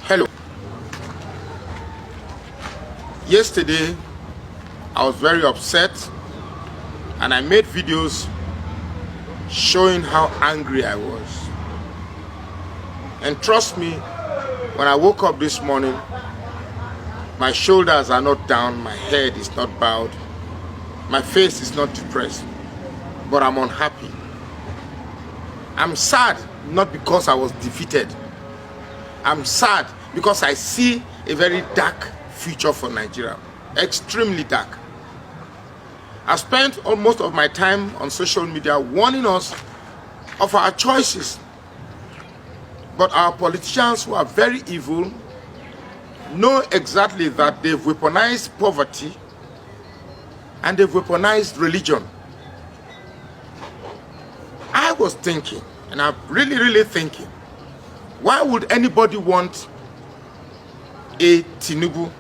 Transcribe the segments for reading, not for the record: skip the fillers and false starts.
Hello. Yesterday, I was very upset and I made videos showing how angry I was. And trust me, when I woke up this morning, my shoulders are not down, my head is not bowed, my face is not depressed, but I'm unhappy. I'm sad, not because I was defeated. I'm sad because I see a very dark future for Nigeria, extremely dark. I spent almost of my time on social media warning us of our choices. But our politicians, who are very evil, know exactly that they've weaponized poverty and they've weaponized religion. I was thinking, and I'm really thinking, why would anybody want a Tinubu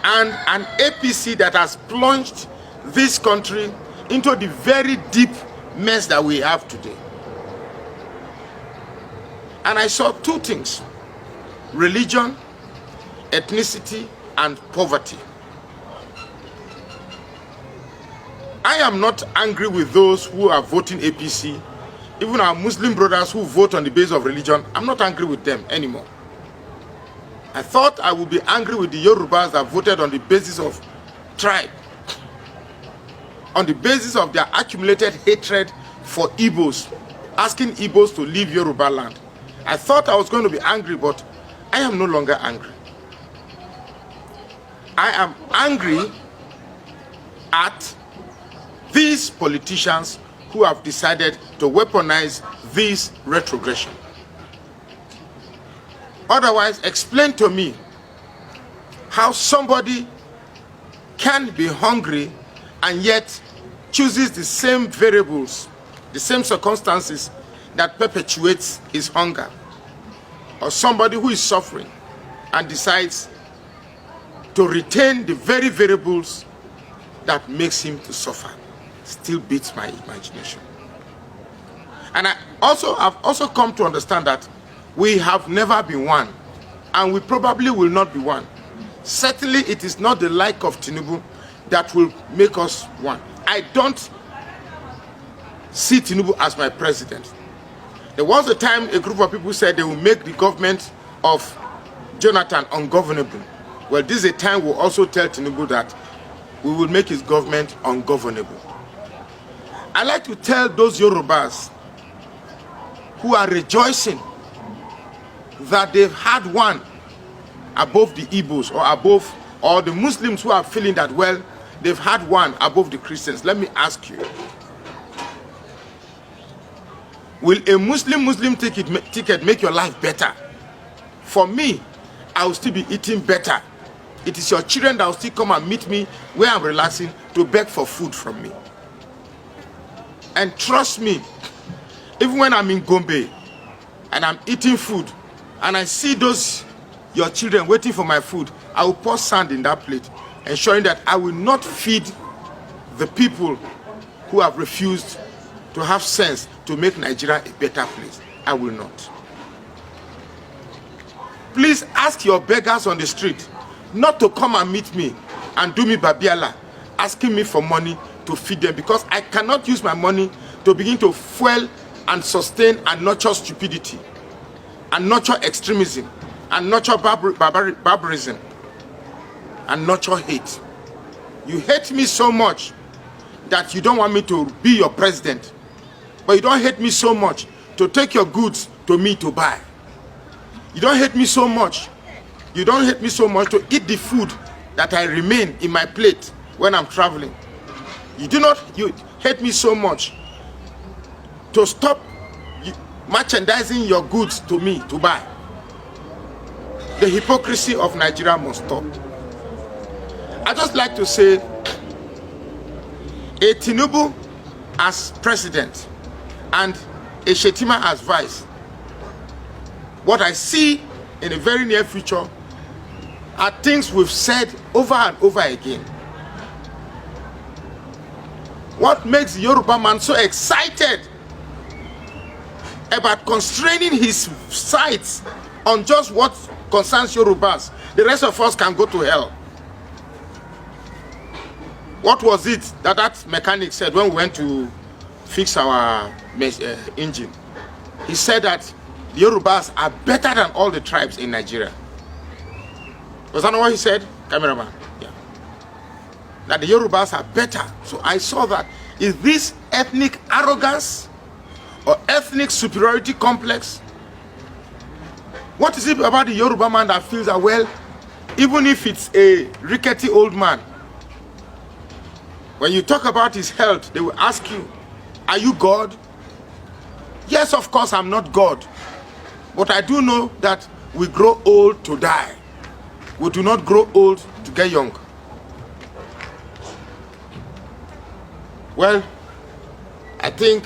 and an APC that has plunged this country into the very deep mess that we have today? And I saw two things: religion, ethnicity, and poverty. I am not angry with those who are voting APC. Even our Muslim brothers who vote on the basis of religion, I'm not angry with them anymore. I thought I would be angry with the Yorubas that voted on the basis of tribe, on the basis of their accumulated hatred for Igbos, asking Igbos to leave Yoruba land. I thought I was going to be angry, but I am no longer angry. I am angry at these politicians who have decided to weaponize this retrogression. Otherwise, explain to me how somebody can be hungry and yet chooses the same variables, the same circumstances that perpetuates his hunger. Or somebody who is suffering and decides to retain the very variables that makes him to suffer. Still beats my imagination. And I've also come to understand that we have never been one, and we probably will not be one. Certainly it is not the like of Tinubu that will make us one. I don't see Tinubu as my president. There was a time a group of people said they will make the government of Jonathan ungovernable. Well, this is a time we'll also tell Tinubu that we will make his government ungovernable. I like to tell those Yorubas who are rejoicing that they've had one above the Igbos, or above, or the Muslims who are feeling that, well, they've had one above the Christians. Let me ask you, will a Muslim ticket make your life better? For me, I will still be eating better. It is your children that will still come and meet me where I'm relaxing to beg for food from me. And trust me, even when I'm in Gombe and I'm eating food and I see those your children waiting for my food, I will pour sand in that plate, ensuring that I will not feed the people who have refused to have sense to make Nigeria a better place. I will not. Please ask your beggars on the street not to come and meet me and do me babiala, asking me for money to feed them, because I cannot use my money to begin to fuel and sustain and nurture stupidity, and nurture extremism, and nurture barbarism, and nurture hate. You hate me so much that you don't want me to be your president, but you don't hate me so much to take your goods to me to buy. You don't hate me so much. You don't hate me so much to eat the food that I remain in my plate when I'm traveling. You hate me so much to stop merchandising your goods to me to buy. The hypocrisy of Nigeria must stop. I just like to say, a Tinubu as president and a Shetima as vice, what I see in the very near future are things we've said over and over again. What makes the Yoruba man so excited about constraining his sights on just what concerns Yorubas. The rest of us can go to hell. What was it that that mechanic said when we went to fix our engine? He said that the Yorubas are better than all the tribes in Nigeria. Was that not what he said, cameraman? Yeah. That the Yorubas are better. So I saw that. Is this ethnic arrogance or ethnic superiority complex? What is it about the Yoruba man that feels that, well, even if it's a rickety old man, when you talk about his health, they will ask you, are you God? Yes, of course, I'm not God. But I do know that we grow old to die. We do not grow old to get young. Well, I think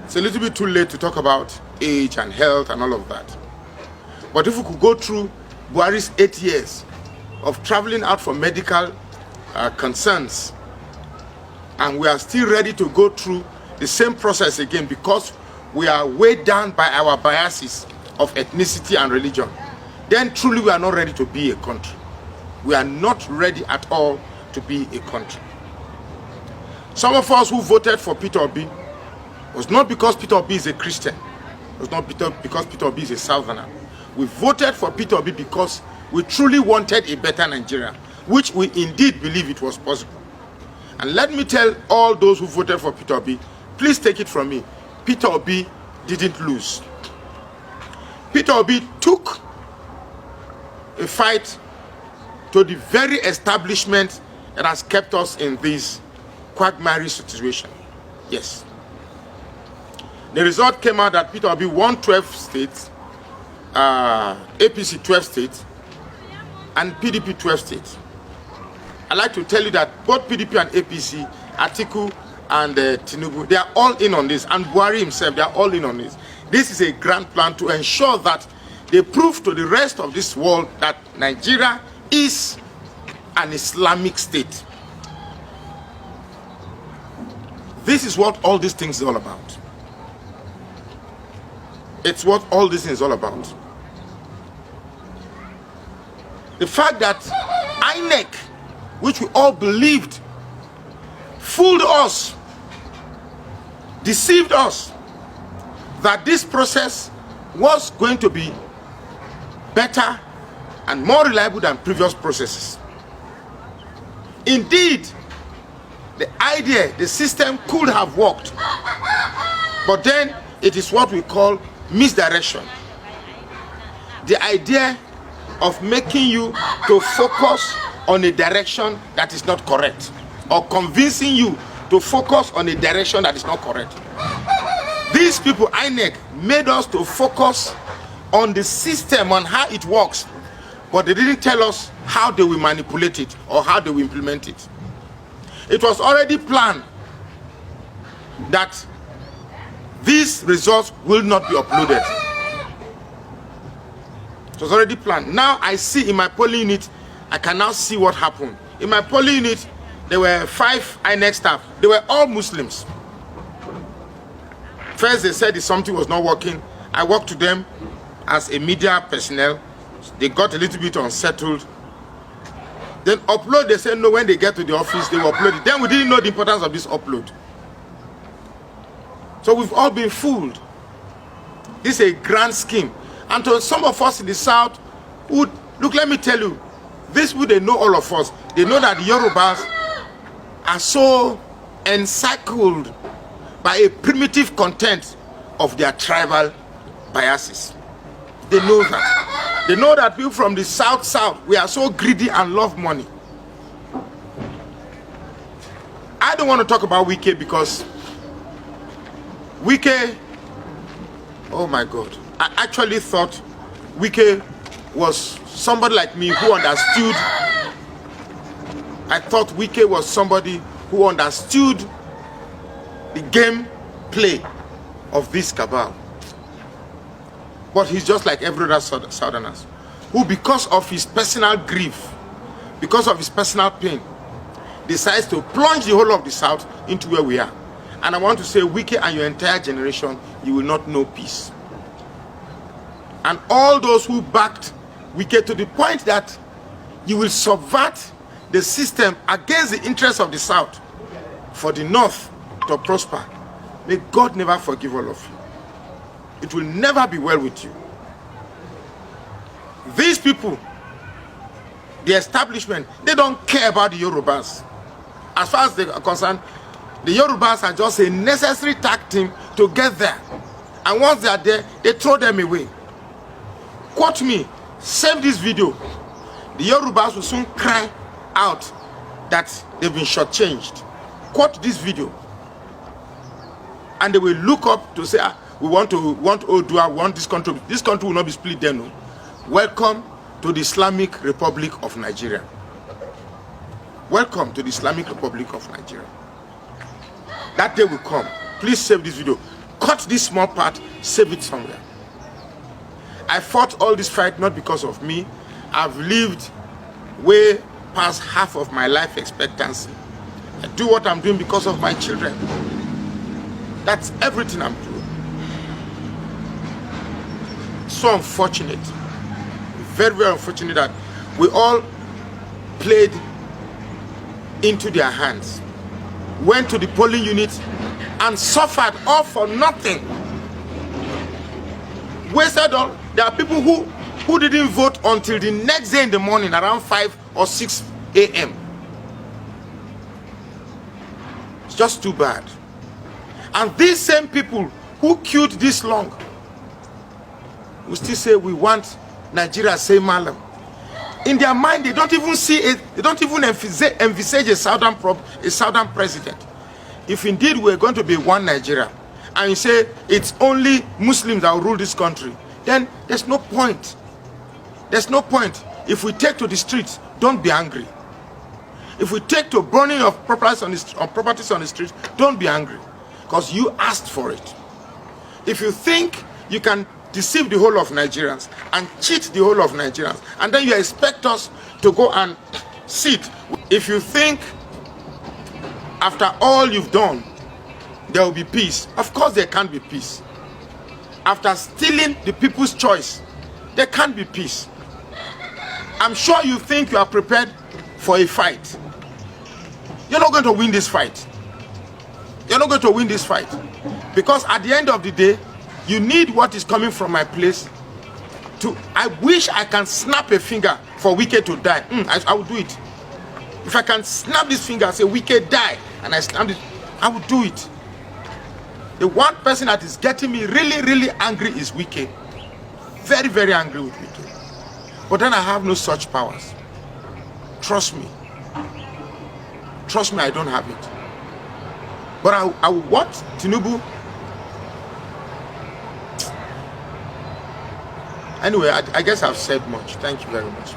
it's a little bit too late to talk about age and health and all of that. But if we could go through Buhari's 8 years of traveling out for medical concerns, and we are still ready to go through the same process again because we are weighed down by our biases of ethnicity and religion, then truly we are not ready to be a country. We are not ready at all to be a country. Some of us who voted for Peter Obi was not because Peter Obi is a Christian. It was not because Peter Obi is a Southerner. We voted for Peter Obi because we truly wanted a better Nigeria, which we indeed believe it was possible. And let me tell all those who voted for Peter Obi, please take it from me, Peter Obi didn't lose. Peter Obi took a fight to the very establishment that has kept us in this quagmire situation. Yes. The result came out that Peter Obi won 12 states, APC 12 states, and PDP 12 states. I'd like to tell you that both PDP and APC, Atiku and Tinubu, they are all in on this, and Buhari himself, they are all in on this. This is a grand plan to ensure that they prove to the rest of this world that Nigeria is an Islamic state. This is what all these things is all about. It's what all this is all about. The fact that INEC, which we all believed, fooled us, deceived us, that this process was going to be better and more reliable than previous processes. Indeed, the idea, the system could have worked, but then it is what we call misdirection. The idea of making you to focus on a direction that is not correct, or convincing you to focus on a direction that is not correct. These people, INEC, made us to focus on the system, on how it works, but they didn't tell us how they will manipulate it or how they will implement it. It was already planned that these results will not be uploaded. It was already planned. Now I see in my polling unit, I can now see what happened. In my polling unit, there were 5 INEC staff. They were all Muslims. First they said if something was not working. I walked to them as a media personnel. They got a little bit unsettled. Then upload, they said no, when they get to the office, they will upload it. Then we didn't know the importance of this upload. So we've all been fooled. This is a grand scheme. And to some of us in the South, would look, let me tell you, this would they know all of us. They know that the Yorubas are so encircled by a primitive content of their tribal biases. They know that. They know that people from the South, we are so greedy and love money. I don't want to talk about Wike because Wike, oh my God, I actually thought Wike was somebody like me who understood. I thought Wike was somebody who understood the game play of this cabal. But he's just like every other Southerners, who because of his personal grief, because of his personal pain, decides to plunge the whole of the South into where we are. And I want to say, Wike and your entire generation, you will not know peace. and all those who backed Wike, to the point that you will subvert the system against the interests of the South for the North to prosper. May God never forgive all of you. It will never be well with you. These people, the establishment, they don't care about the Yorubas. As far as they are concerned, the Yorubas are just a necessary tag team to get there. And once they are there, they throw them away. Quote me, save this video. The Yorubas will soon cry out that they've been shortchanged. Quote this video. And they will look up to say, we want Odua, we want this country. This country will not be split then. No. Welcome to the Islamic Republic of Nigeria. Welcome to the Islamic Republic of Nigeria. That day will come. Please save this video. Cut this small part, save it somewhere. I fought all this fight not because of me. I've lived way past half of my life expectancy. I do what I'm doing because of my children. That's everything I'm doing. So unfortunate. Very, very unfortunate that we all played into their hands, went to the polling unit and suffered all for nothing. Wasted all. There are people who didn't vote until the next day in the morning around 5 or 6 a.m. It's just too bad. And these same people who queued this long will still say we want Nigeria, say Malam. In their mind, they don't even see it. They don't even envisage a southern president. If indeed we're going to be one Nigeria, and you say it's only Muslims that will rule this country, then there's no point. There's no point. If we take to the streets, don't be angry. If we take to burning of properties on the streets, don't be angry, because you asked for it. If you think you can deceive the whole of Nigerians and cheat the whole of Nigerians, and then you expect us to go and sit. If you think after all you've done there will be peace, of course there can't be peace. After stealing the people's choice, there can't be peace. I'm sure you think you are prepared for a fight. You're not going to win this fight. You're not going to win this fight, because at the end of the day, you need what is coming from my place to. I wish I can snap a finger for Wike to die. I will do it. If I can snap this finger and say Wike die, and I snap it, I will do it. The one person that is getting me really, really angry is Wike. Very, very angry with Wike. But then I have no such powers. Trust me. Trust me, I don't have it. But I want Tinubu. Anyway, I guess I've said much. Thank you very much.